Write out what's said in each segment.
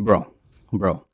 Bro.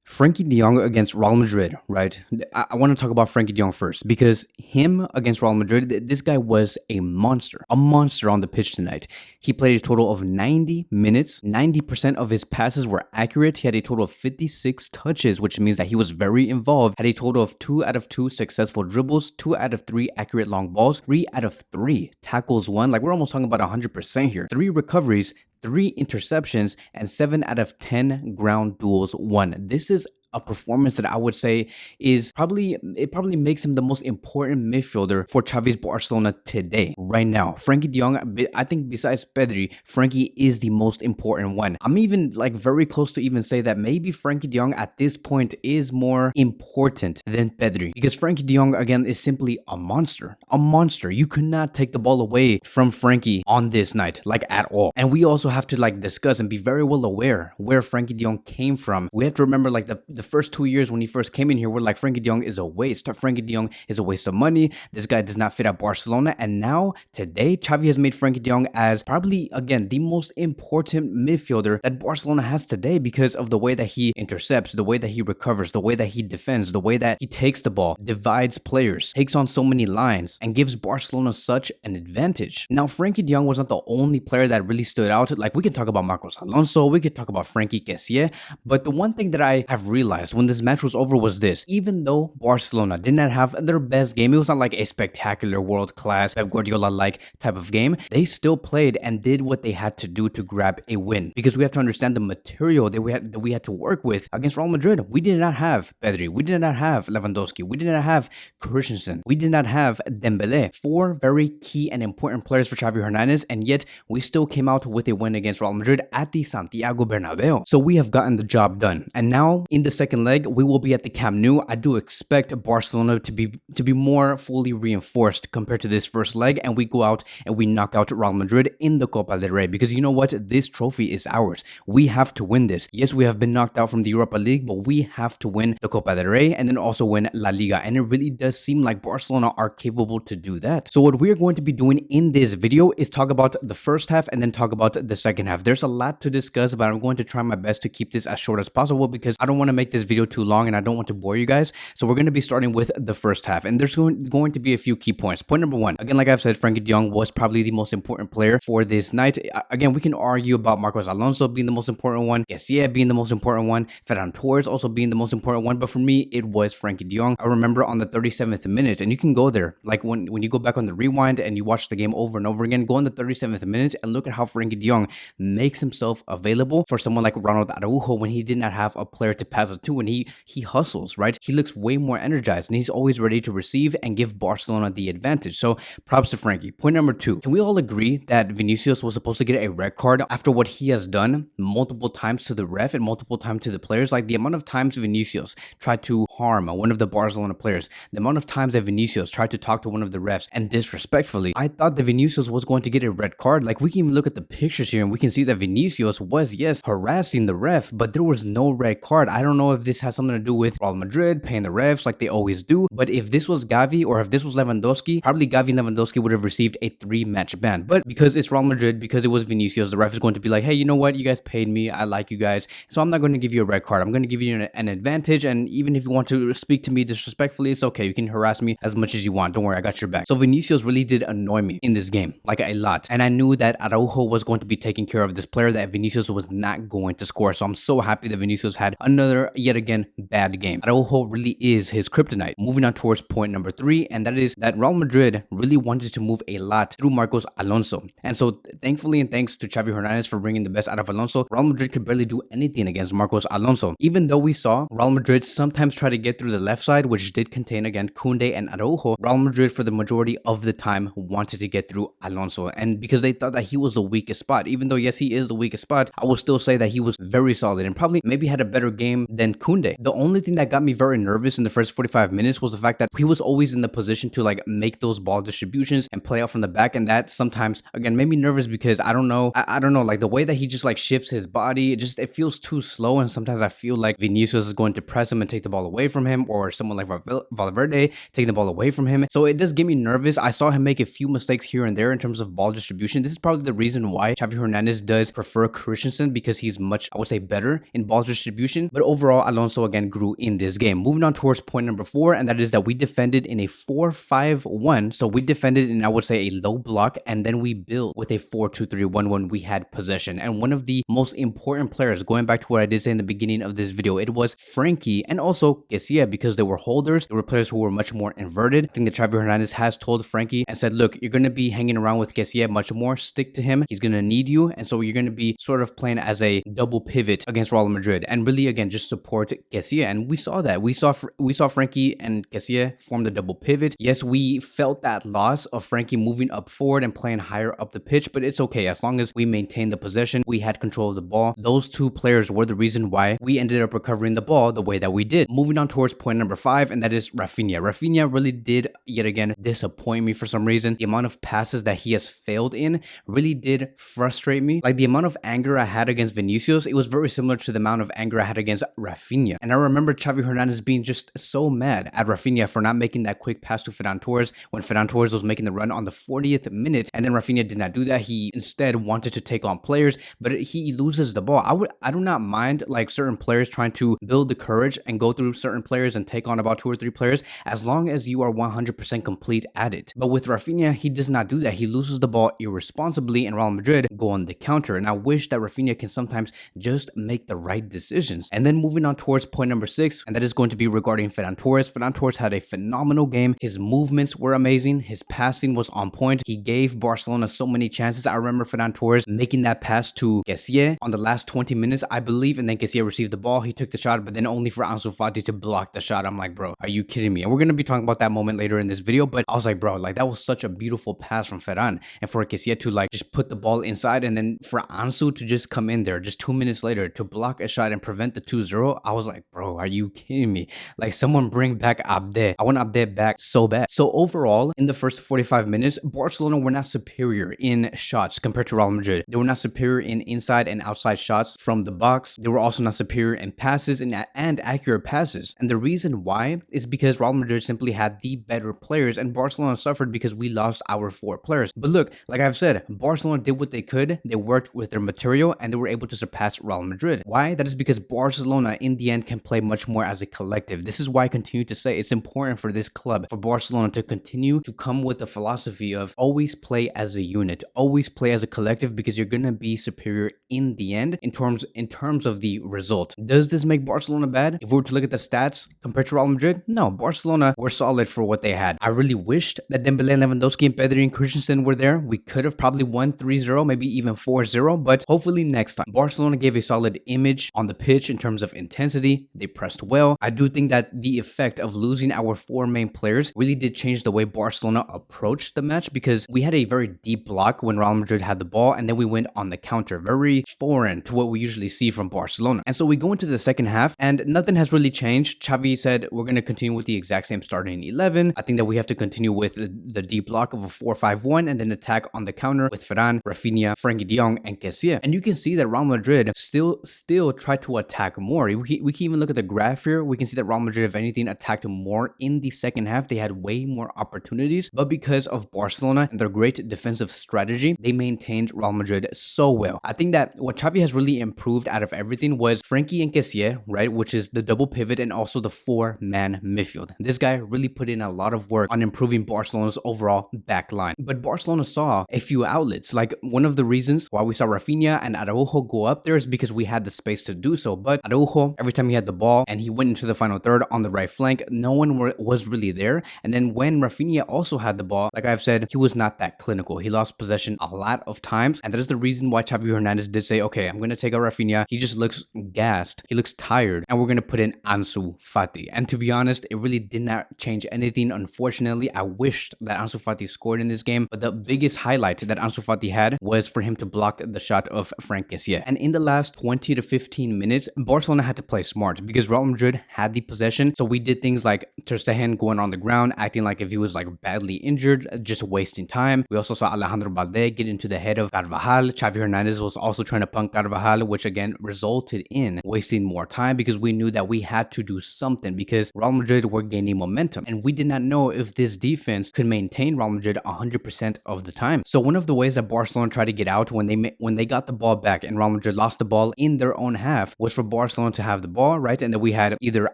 Frankie de Jong against Real Madrid, right? I want to talk about Frankie de Jong first because him against Real Madrid, this guy was a monster on the pitch tonight. He played a total of 90 minutes. 90% of his passes were accurate. He had a total of 56 touches, which means that he was very involved. Had a total of 2 out of 2 successful dribbles, 2 out of 3 accurate long balls, 3 out of 3 tackles won. Like we're almost talking about 100% here. 3 recoveries, 3 interceptions, and 7 out of 10 ground duels won. This is a performance that I would say is probably makes him the most important midfielder for Xavi's Barcelona today, right now. Frankie de Jong, I think besides Pedri, Frankie is the most important one. I'm even like very close to even say that maybe Frankie de Jong at this point is more important than Pedri because Frankie de Jong again is simply a monster. You could not take the ball away from Frankie on this night, like at all. And we also have to like discuss and be very well aware where Frankie de Jong came from. We have to remember like the first 2 years when he first came in here, we're like, Frankie de Jong is a waste. Frankie de Jong is a waste of money. This guy does not fit at Barcelona. And now, today, Xavi has made Frankie de Jong as probably, again, the most important midfielder that Barcelona has today because of the way that he intercepts, the way that he recovers, the way that he defends, the way that he takes the ball, divides players, takes on so many lines, and gives Barcelona such an advantage. Now, Frankie de Jong was not the only player that really stood out. Like, we can talk about Marcos Alonso, we could talk about Frankie Kessie, but the one thing that I have realized when this match was over was this: even though Barcelona did not have their best game, it was not like a spectacular world-class Pep Guardiola-like type of game, they still played and did what they had to do to grab a win. Because we have to understand the material that we had to work with against Real Madrid. We did not have Pedri, we did not have Lewandowski, we did not have Christensen, we did not have Dembele. 4 very key and important players for Xavi Hernandez, and yet we still came out with a win against Real Madrid at the Santiago Bernabeu. So we have gotten the job done. And now in the second leg, we will be at the Camp Nou. I do expect Barcelona to be more fully reinforced compared to this first leg, and we go out and we knock out Real Madrid in the Copa del Rey, because you know what? This trophy is ours. We have to win this. Yes, we have been knocked out from the Europa League, but we have to win the Copa del Rey and then also win La Liga, and it really does seem like Barcelona are capable to do that. So what we're going to be doing in this video is talk about the first half and then talk about the second half. There's a lot to discuss, but I'm going to try my best to keep this as short as possible because I don't want to make this video too long and I don't want to bore you guys. So we're going to be starting with the first half, and there's going to be a few key points. Point number 1, again, like I've said, Frankie de Jong was probably the most important player for this night. Again, we can argue about Marcos Alonso being the most important one, Kessie being the most important one, Ferran Torres also being the most important one, but for me, it was Frankie de Jong. I remember on the 37th minute, and you can go there, like when you go back on the rewind and you watch the game over and over again, go on the 37th minute and look at how Frankie de Jong makes himself available for someone like Ronald Araujo when he did not have a player to pass it to, and he hustles, right? He looks way more energized and he's always ready to receive and give Barcelona the advantage. So props to Frankie. Point number 2, can we all agree that Vinicius was supposed to get a red card after what he has done multiple times to the ref and multiple times to the players? Like the amount of times Vinicius tried to harm one of the Barcelona players, the amount of times that Vinicius tried to talk to one of the refs and disrespectfully, I thought that Vinicius was going to get a red card. Like we can even look at the pictures here and we can see that Vinicius was, yes, harassing the ref, but there was no red card. I don't know if this has something to do with Real Madrid paying the refs like they always do, but if this was Gavi or if this was Lewandowski, probably Gavi and Lewandowski would have received a 3-match ban. But because it's Real Madrid, because it was Vinicius, the ref is going to be like, hey, you know what? You guys paid me. I like you guys. So I'm not going to give you a red card. I'm going to give you an advantage. And even if you want to speak to me disrespectfully, it's okay. You can harass me as much as you want. Don't worry, I got your back. So Vinicius really did annoy me in this game, like a lot. And I knew that Araujo was going to be taking care of this player, that Vinicius was not going to score. So I'm so happy that Vinicius had another, yet again, bad game. Araujo really is his kryptonite. Moving on towards point number 3, and that is that Real Madrid really wanted to move a lot through Marcos Alonso. And so thankfully and thanks to Xavi Hernandez for bringing the best out of Alonso, Real Madrid could barely do anything against Marcos Alonso. Even though we saw Real Madrid sometimes try to get through the left side, which did contain again Koundé and Araujo, Real Madrid for the majority of the time wanted to get through Alonso. And because they thought that he was the weakest spot, even though yes, he is the weakest spot, I will still say that he was very solid and probably maybe had a better game than then Koundé. The only thing that got me very nervous in the first 45 minutes was the fact that he was always in the position to like make those ball distributions and play out from the back, and that sometimes again made me nervous because I don't know, I don't know, like the way that he just like shifts his body, it feels too slow, and sometimes I feel like Vinicius is going to press him and take the ball away from him, or someone like Valverde taking the ball away from him. So it does get me nervous. I saw him make a few mistakes here and there in terms of ball distribution. This is probably the reason why Xavi Hernandez does prefer Christensen, because he's much, I would say, better in ball distribution. But overall, Alonso again grew in this game. Moving on towards point number 4, and that is that we defended in a 4-5-1. So we defended in, I would say, a low block, and then we built with a 4-2-3-1 when we had possession. And one of the most important players, going back to what I did say in the beginning of this video, it was Frenkie and also Kessie, because they were holders. They were players who were much more inverted. I think that Xavi Hernandez has told Frenkie and said, look, you're going to be hanging around with Kessie much more. Stick to him. He's going to need you. And so you're going to be sort of playing as a double pivot against Real Madrid, and really, again, just support Kessie. And we saw that. We saw Frenkie and Kessie form the double pivot. Yes, we felt that loss of Frenkie moving up forward and playing higher up the pitch, but it's okay. As long as we maintained the possession, we had control of the ball. Those two players were the reason why we ended up recovering the ball the way that we did. Moving on towards point number 5, and that is Rafinha. Rafinha really did, yet again, disappoint me for some reason. The amount of passes that he has failed in really did frustrate me. Like the amount of anger I had against Vinicius, it was very similar to the amount of anger I had against Rafinha. And I remember Xavi Hernandez being just so mad at Rafinha for not making that quick pass to Ferran Torres when Ferran Torres was making the run on the 40th minute, and then Rafinha did not do that. He instead wanted to take on players, but he loses the ball. I do not mind like certain players trying to build the courage and go through certain players and take on about 2 or 3 players, as long as you are 100% complete at it. But with Rafinha, he does not do that. He loses the ball irresponsibly, and Real Madrid go on the counter. And I wish that Rafinha can sometimes just make the right decisions. And then moving on towards point number 6, and that is going to be regarding Ferran Torres. Ferran Torres had a phenomenal game. His movements were amazing. His passing was on point. He gave Barcelona so many chances. I remember Ferran Torres making that pass to Kessie on the last 20 minutes, I believe, and then Kessie received the ball. He took the shot, but then only for Ansu Fati to block the shot. I'm like, bro, are you kidding me? And we're going to be talking about that moment later in this video, but I was like, bro, like that was such a beautiful pass from Ferran, and for Kessie to like just put the ball inside, and then for Ansu to just come in there just 2 minutes later to block a shot and prevent the 2-0. I was like, bro, are you kidding me? Like, someone bring back Abde. I want Abde back so bad. So overall, in the first 45 minutes, Barcelona were not superior in shots compared to Real Madrid. They were not superior in inside and outside shots from the box. They were also not superior in passes and accurate passes. And the reason why is because Real Madrid simply had the better players, and Barcelona suffered because we lost our 4 players. But look, like I've said, Barcelona did what they could. They worked with their material, and they were able to surpass Real Madrid. Why? That is because Barcelona in the end can play much more as a collective. This is why I continue to say it's important for this club, for Barcelona, to continue to come with the philosophy of always play as a unit, always play as a collective, because you're going to be superior in the end in terms of the result. Does this make Barcelona bad? If we were to look at the stats compared to Real Madrid, no, Barcelona were solid for what they had. I really wished that Dembele, Lewandowski, and Pedri and Christensen were there. We could have probably won 3-0, maybe even 4-0, but hopefully next time. Barcelona gave a solid image on the pitch in terms of intensity. They pressed well. I do think that the effect of losing our 4 main players really did change the way Barcelona approached the match, because we had a very deep block when Real Madrid had the ball, and then we went on the counter. Very foreign to what we usually see from Barcelona. And so we go into the second half, and nothing has really changed. Xavi said we're going to continue with the exact same starting 11. I think that we have to continue with the deep block of a 4-5-1, and then attack on the counter with Ferran, Rafinha, Frenkie de Jong, and Kessie. And you can see that Real Madrid still tried to attack more. We can even look at the graph here. We can see that Real Madrid, if anything, attacked more in the second half. They had way more opportunities, but because of Barcelona and their great defensive strategy, they maintained Real Madrid so well. I think that what Xavi has really improved out of everything was Frenkie and Kessie, right, which is the double pivot and also the 4-man midfield. This guy really put in a lot of work on improving Barcelona's overall back line. But Barcelona saw a few outlets. Like, one of the reasons why we saw Rafinha and Araujo go up there is because we had the space to do so. But Araujo, every time he had the ball and he went into the final third on the right flank, no one was really there. And then when Rafinha also had the ball, like I've said, he was not that clinical. He lost possession a lot of times, and that is the reason why Xavi Hernandez did say, okay, I'm going to take out Rafinha. He just looks gassed. He looks tired, and we're going to put in Ansu Fati. And to be honest, it really did not change anything. Unfortunately, I wished that Ansu Fati scored in this game, but the biggest highlight that Ansu Fati had was for him to block the shot of Frank Kessie. And in the last 20 to 15 minutes, Barcelona had to play smart because Real Madrid had the possession. So we did things like Ter Stegen going on the ground, acting like if he was like badly injured, just wasting time. We also saw Alejandro Balde get into the head of Carvajal. Xavi Hernandez was also trying to punk Carvajal, which again resulted in wasting more time because we knew that we had to do something because Real Madrid were gaining momentum. And we did not know if this defense could maintain Real Madrid 100% of the time. So one of the ways that Barcelona tried to get out when they got the ball back and Real Madrid lost the ball in their own half was for Barcelona to have the ball, right? And then we had either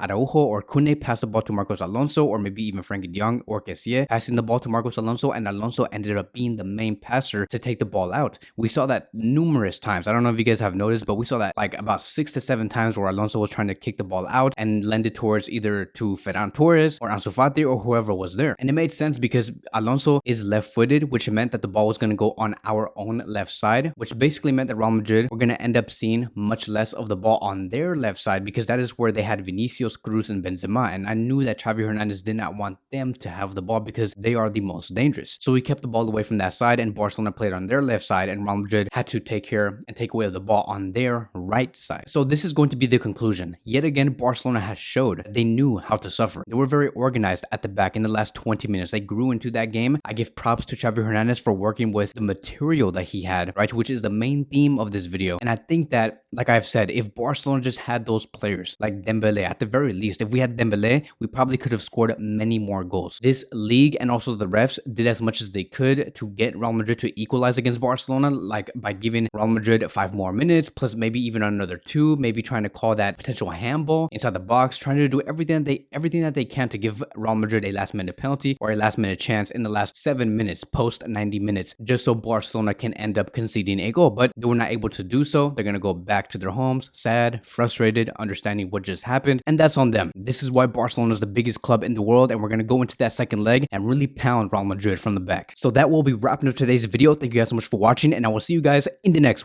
Araujo or Koundé pass the ball to Marcos Alonso, or maybe even Frenkie de Jong or Kessie passing the ball to Marcos Alonso, and Alonso ended up being the main passer to take the ball out. We saw that numerous times. I don't know if you guys have noticed, but we saw that like about 6 to 7 times where Alonso was trying to kick the ball out and lend it towards either to Ferran Torres or Ansu Fati or whoever was there. And it made sense because Alonso is left-footed, which meant that the ball was going to go on our own left side, which basically meant that Real Madrid were going to end up seeing much less of the ball on their left side because that is where they had Vinicius, Cruz, and Benzema. And I knew that Xavi Hernandez did not want them to have the ball because they are the most dangerous. So we kept the ball away from that side and Barcelona played on their left side and Real Madrid had to take care and take away the ball on their right side. So this is going to be the conclusion. Yet again, Barcelona has showed they knew how to suffer. They were very organized at the back in the last 20 minutes. They grew into that game. I give props to Xavi Hernandez for working with the material that he had, right? Which is the main theme of this video. And I think that, like I've said, if Barcelona just had those players like Dembele, at the very least, if we had Dembele, we probably could have scored many more goals. This league and also the refs did as much as they could to get Real Madrid to equalize against Barcelona, like by giving Real Madrid 5 more minutes, plus maybe even another 2, maybe trying to call that potential handball inside the box, trying to do everything that they can to give Real Madrid a last minute penalty or a last minute chance in the last 7 minutes, post 90 minutes, just so Barcelona can end up conceding a goal. But they were not able to do so. They're going to go back to their homes, sad, frustrated, understanding what just happened, and that's on them. This is why Barcelona is the biggest club in the world, and we're going to go into that second leg and really pound Real Madrid from the back. So that will be wrapping up today's video. Thank you guys so much for watching, and I will see you guys in the next one.